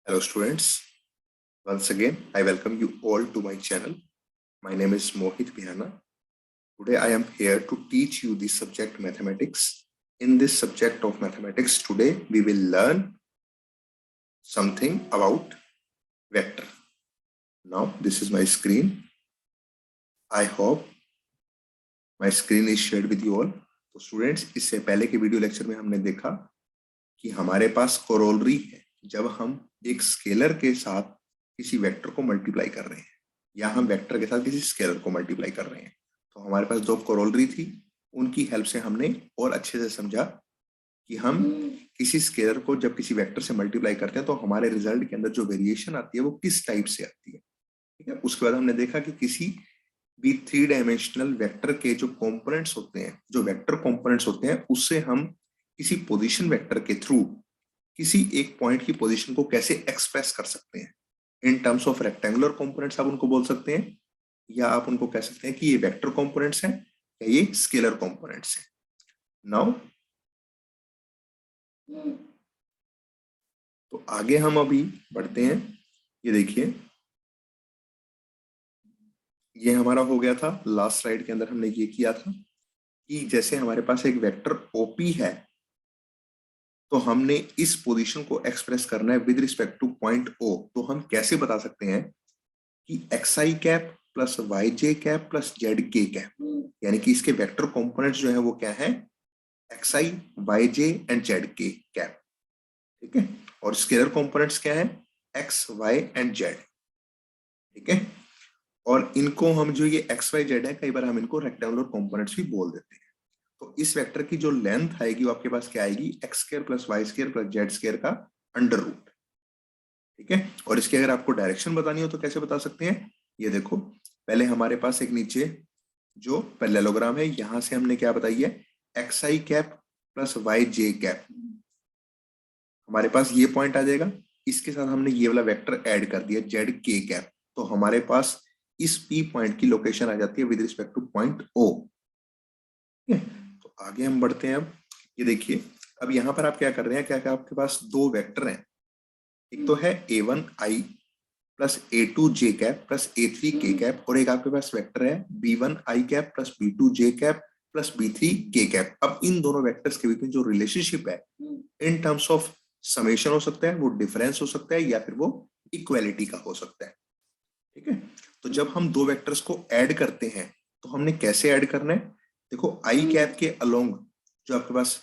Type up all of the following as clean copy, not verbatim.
Hello students, once again I welcome you all to my channel. My name is Mohit Bihana. Today I am here to teach you the subject mathematics. In this subject of mathematics today we will learn something about vector. Now this is my screen. I hope my screen is shared with you all. तो students, इससे पहले के video lecture में हमने देखा कि हमारे पास corollary है जब हम एक स्केलर के साथ किसी वेक्टर को मल्टीप्लाई कर रहे हैं या हम वेक्टर के साथ किसी स्केलर को मल्टीप्लाई कर रहे हैं। तो हमारे पास दो कोरोलरी थी, उनकी हेल्प से हमने और अच्छे से समझा कि हम किसी स्केलर को जब किसी वेक्टर से मल्टीप्लाई करते हैं तो हमारे रिजल्ट के अंदर जो वेरिएशन आती है वो किस टाइप से आती है। ठीक है, उसके बाद हमने देखा कि किसी भी 3 डायमेंशनल वेक्टर के जो कंपोनेंट्स होते हैं, जो वेक्टर कंपोनेंट्स होते हैं, उससे हम किसी पोजीशन वेक्टर के थ्रू किसी एक पॉइंट की पोजीशन को कैसे एक्सप्रेस कर सकते हैं। In terms of rectangular components आप उनको बोल सकते हैं, या आप उनको कह सकते हैं कि ये वेक्टर कंपोनेंट्स हैं या ये स्केलर कंपोनेंट्स हैं। नाउ तो आगे हम अभी बढ़ते हैं। ये देखिए, ये हमारा हो गया था लास्ट स्लाइड के अंदर हमने ये किया था कि जैसे हमारे पास एक वेक्टर ओपी है तो हमने इस पोजीशन को एक्सप्रेस करना है with respect to point O. तो हम कैसे बता सकते हैं कि x i cap plus y j cap plus z k cap, यानी कि इसके वेक्टर कंपोनेंट्स जो है वो क्या है, x i y j and z k cap. ठीक है, और स्केलर कंपोनेंट्स क्या है, एक्स वाई एंड जेड। ठीक है, और इनको हम जो ये एक्स वाई जेड है, कई बार हम इनको रेक्टेंगुलर कंपोनेंट्स भी बोल देते हैं। तो इस वेक्टर की जो लेंथ आएगी वो आपके पास क्या आएगी, x square plus y square plus z square का अंडर रूट। ठीक है, और इसकी अगर आपको डायरेक्शन बतानी हो तो कैसे बता सकते हैं। ये देखो, पहले हमारे पास एक नीचे जो पैरेललोग्राम है, यहां से हमने क्या बताई है, x i cap plus y j cap. हमारे पास ये पॉइंट आ जाएगा, इसके साथ हमने ये वाला वेक्टर ऐड कर दिया जेड के कैप, तो हमारे पास इस पी पॉइंट की लोकेशन आ जाती है with respect to point O. तो आगे हम बढ़ते हैं। अब ये देखिए, अब यहाँ पर आप क्या कर रहे हैं, क्या क्या आपके पास दो वेक्टर हैं। एक तो है a1 i plus a2 j cap plus a3 k cap, और एक आपके पास वेक्टर है b1 i cap plus b2 j cap plus b3 k cap. अब इन दोनों वेक्टर्स के बीच में जो रिलेशनशिप है इन टर्म्स ऑफ समेशन हो सकता है, वो डिफरेंस हो सकता है, या फिर वो इक्वालिटी का हो सकता है। ठीक है, तो जब हम दो वेक्टर्स को ऐड करते हैं तो हमने कैसे ऐड करना है। देखो, आई कैप के अलोंग जो आपके पास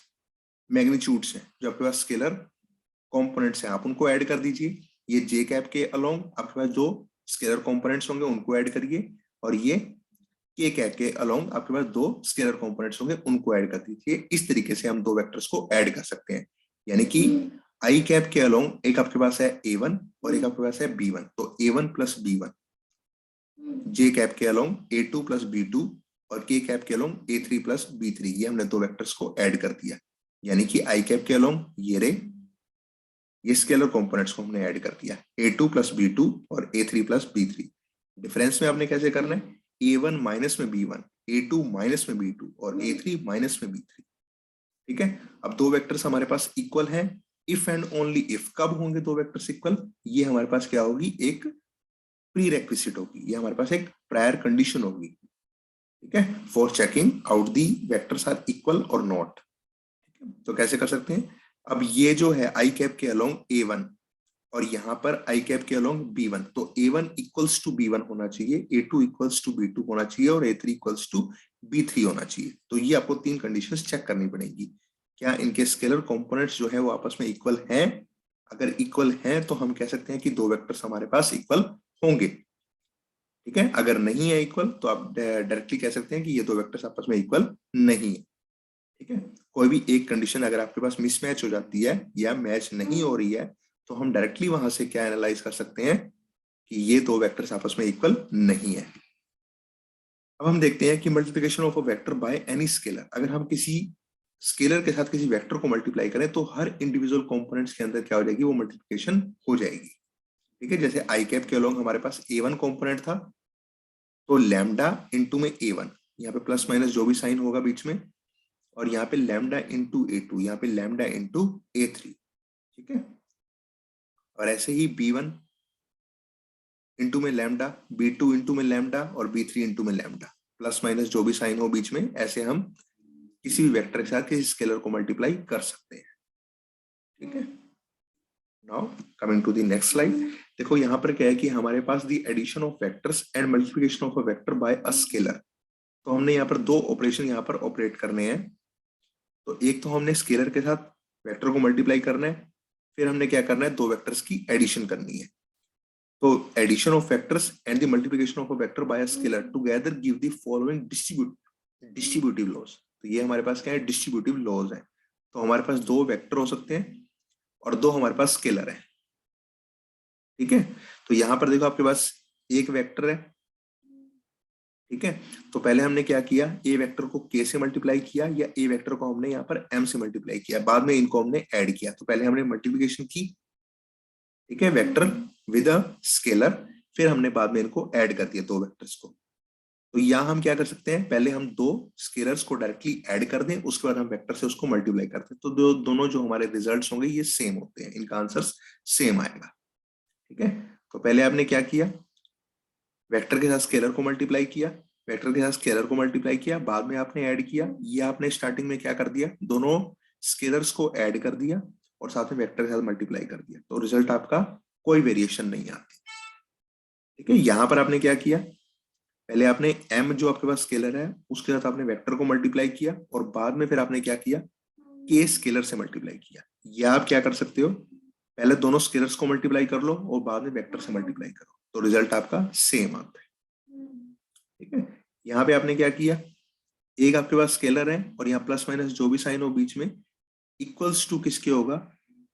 मैग्नीट्यूड्स हैं, जो आपके पास स्केलर कंपोनेंट्स हैं, आप उनको ऐड कर दीजिए। ये जे कैप के अलोंग आपके पास जो स्केलर कंपोनेंट्स होंगे उनको ऐड करिए, और ये के कैप के अलोंग आपके पास दो स्केलर कंपोनेंट्स होंगे उनको ऐड कर दीजिए। इस तरीके से हम दो वेक्टर्स को ऐड कर सकते हैं, यानी कि आई कैप के अलोंग एक आपके पास है a1 और एक आपके पास है b1, तो a1 प्लस b1, जे कैप के अलोंग a2 प्लस b2 और के कैप के अलोंग a3 प्लस b3। ये हमने दो वेक्टर्स को ऐड कर दिया, यानी कि आई कैप के अलोंग ये स्केलर कंपोनेंट्स को हमने ऐड कर दिया, a2 प्लस b2 और a3 प्लस b3। डिफरेंस में आपने कैसे करना है, a1 माइनस में b1, a2 माइनस में b2 और a3 माइनस में b3। ठीक है, अब दो वेक्टर्स हमारे पास इक्वल हैं। इफ एंड ओनली इफ, कब होंगे दो वेक्टर्स इक्वल, ये हमारे पास क्या होगी, एक प्री रेक्विजिट होगी, ये हमारे पास एक प्रायर कंडीशन होगी। ठीक है, for checking out the vectors are equal और नॉट। तो कैसे कर सकते हैं, अब ये जो है आई कैप के अलोंग a1 और यहाँ पर आई कैप के अलोंग b1, तो a1 इक्वल्स टू b1 होना चाहिए, a2 इक्वल्स टू b2 होना चाहिए और a3 इक्वल्स टू b3 होना चाहिए। तो ये आपको तीन कंडीशंस चेक करनी पड़ेगी, क्या इनके स्केलर कंपोनेंट्स जो है वो आपस में इक्वल हैं। अगर इक्वल हैं तो हम कह सकते हैं कि दो वेक्टर्स हमारे पास इक्वल होंगे। ठीक है, अगर नहीं है इक्वल तो आप डायरेक्टली कह सकते हैं कि ये दो वेक्टर्स आपस में इक्वल नहीं है। ठीक है, कोई भी एक कंडीशन अगर आपके पास मिसमैच हो जाती है या मैच नहीं हो रही है तो हम डायरेक्टली वहां से क्या एनालाइज कर सकते हैं कि ये दो वेक्टर्स आपस में इक्वल नहीं है। अब हम देखते हैं कि multiplication of a vector by any scalar, अगर हम किसी स्केलर के साथ किसी वेक्टर को मल्टीप्लाई करें तो हर इंडिविजुअल कंपोनेंट्स के अंदर क्या हो जाएगी, वो मल्टीप्लिकेशन हो जाएगी। ठीक है, जैसे आई कैप के अलोंग हमारे पास a1 कंपोनेंट था, तो लैम्डा इंटू में a1, यहाँ पे प्लस माइनस जो भी साइन होगा बीच में, और यहाँ पे लैम्डा इंटू a2, यहाँ पे लैम्डा इंटू a3। ठीक है, और ऐसे ही b1 इंटू में लैम्डा, b2 इंटू में लैम्डा और b3 इंटू में लैम्डा, प्लस माइनस जो भी साइन हो बीच में, ऐसे हम किसी भी वेक्टर के साथ किसी स्केलर को मल्टीप्लाई कर सकते हैं। ठीक है, now coming to the next slide. देखो यहाँ पर क्या है कि हमारे पास the addition of vectors and multiplication of a vector by a scalar. तो हमने यहाँ पर दो ऑपरेशन यहाँ पर ऑपरेट करने हैं। तो एक तो हमने स्केलर के साथ वेक्टर को मल्टीप्लाई करना है, फिर हमने क्या करना है, दो वेक्टर्स की एडिशन करनी है। तो addition of vectors and the multiplication of a vector by a scalar together give the following distributive laws. तो ये हमारे पास क्या है, डिस्ट्रीब्यूटिव लॉज है। तो हमारे पास दो वेक्टर हो सकते हैं और दो हमारे पास स्केलर है। ठीक है, तो यहां पर देखो आपके पास एक वेक्टर है। ठीक है, तो पहले हमने क्या किया, ए वेक्टर को के से मल्टीप्लाई किया या ए वेक्टर को हमने यहाँ पर एम से मल्टीप्लाई किया, बाद में इनको हमने ऐड किया। तो पहले हमने मल्टीप्लिकेशन की, ठीक है, वेक्टर विद अ स्केलर, फिर हमने बाद में इनको ऐड कर दिया, दो वेक्टर्स को। तो यहाँ हम क्या कर सकते हैं, पहले हम दो स्केलर्स को डायरेक्टली ऐड कर दें, उसके बाद हम वेक्टर से उसको मल्टीप्लाई करते हैं। तो दोनों जो हमारे रिजल्ट्स होंगे ये सेम होते हैं, इनका आंसर सेम आएगा। ठीक है, तो पहले आपने क्या किया, वेक्टर के साथ स्केलर को मल्टीप्लाई किया, वेक्टर के साथ स्केलर को मल्टीप्लाई किया, बाद में आपने ऐड किया। ये आपने स्टार्टिंग में क्या कर दिया, दोनों स्केलर्स को ऐड कर दिया और साथ में वेक्टर के साथ मल्टीप्लाई कर दिया। तो रिजल्ट आपका कोई वेरिएशन नहीं आती। ठीक है, यहां पर आपने क्या किया, पहले आपने m जो आपके पास स्केलर है उसके साथ आपने वेक्टर को मल्टीप्लाई किया और बाद में फिर आपने क्या किया, k स्केलर से मल्टीप्लाई किया। या आप क्या कर सकते हो, पहले दोनों स्केलर्स को मल्टीप्लाई कर लो और बाद में वेक्टर से मल्टीप्लाई करो, तो रिजल्ट आपका सेम आता है। ठीक है, यहाँ पे आपने क्या किया, एक आपके पास स्केलर है और यहाँ प्लस माइनस जो भी साइन हो बीच में इक्वल्स टू किसके होगा,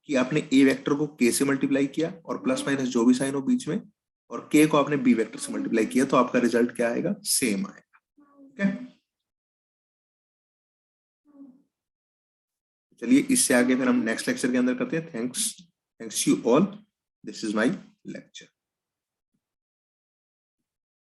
कि आपने ए वेक्टर को के से मल्टीप्लाई किया और प्लस माइनस जो भी साइन हो बीच में और के को आपने बी वेक्टर से मल्टीप्लाई किया, तो आपका रिजल्ट क्या आएगा, सेम आएगा। ठीक है, चलिए इससे आगे फिर हम नेक्स्ट लेक्चर के अंदर करते हैं। Thanks you all, this is my lecture.